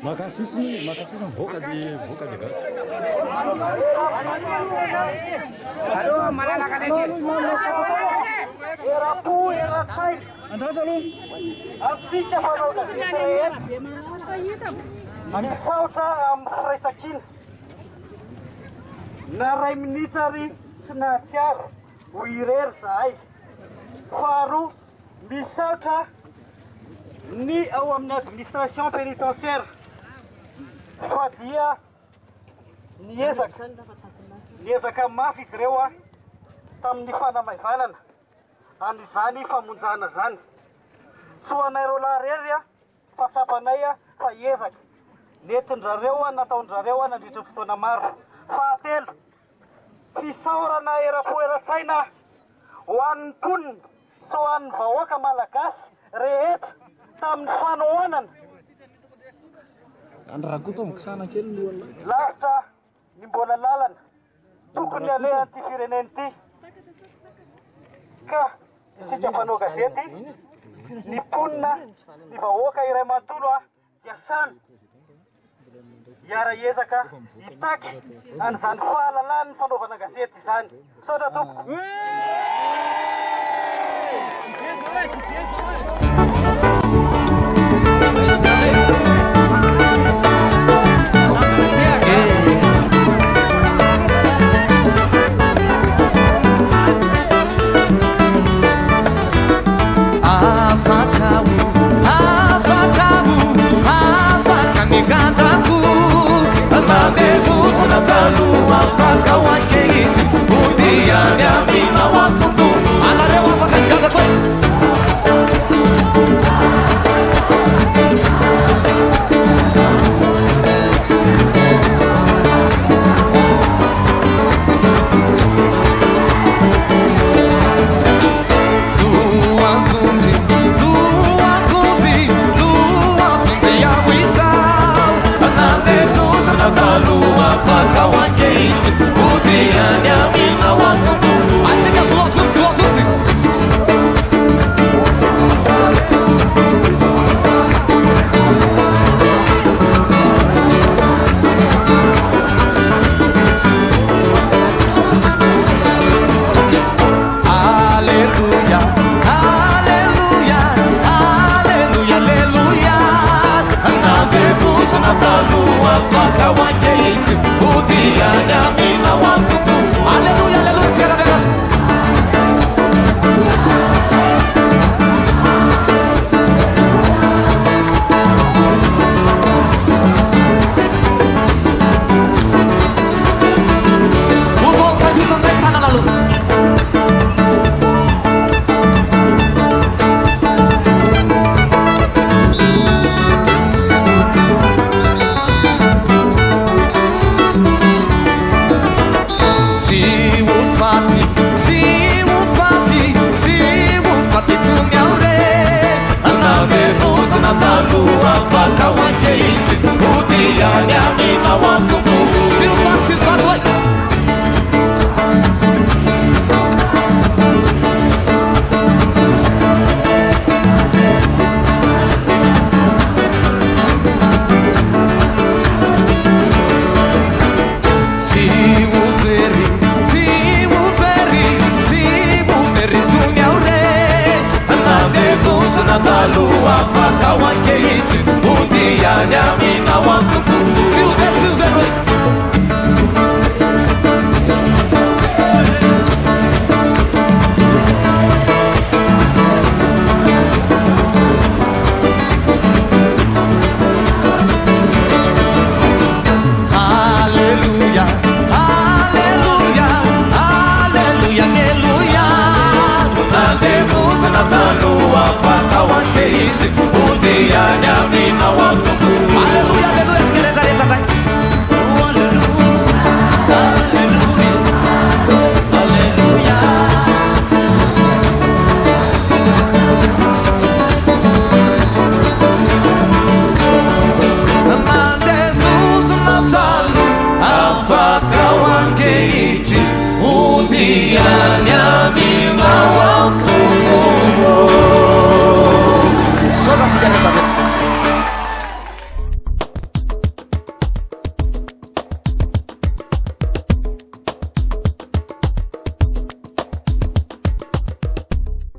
Makasisi mvoka di gato. Aduh, malah nak ada sih. Erapu, erapai. Antara selalu. Aksi cepat orang kasihan. Ani sauta resakin. Narai minitari senaciar. Wirer sai. Faru bisauta ni awam administration pénitentiaire. Fadia niezaka mafy izy ireo tamin'ny fanamaivanana amin'izany famonjana zany. Tsy ho anay reo laharery fa tsapanay fa ezaka nentindrareo nataondrareo nandritra fotoana maro. Fahatelo, fisaorana erapo-eratsaina ho an'ny mponina sy ho an'ny vahoaka malagasy rehetra tamin'ny fanohanana. Lavitra ny mbola lalana tokony alehan'ity fireneny ity ka isika mpanao gazety ny mponina ny vahoaka iray manontolo hiasana hiara-ezaka hitaky an'izany fahalalany fanaovana gazety izany. Misaotra tompoko. Afaka migandrako afaka wankehity odiany amina watombo anareo afaka gaga koe Natalo afaka wankehity odiany amina wantuku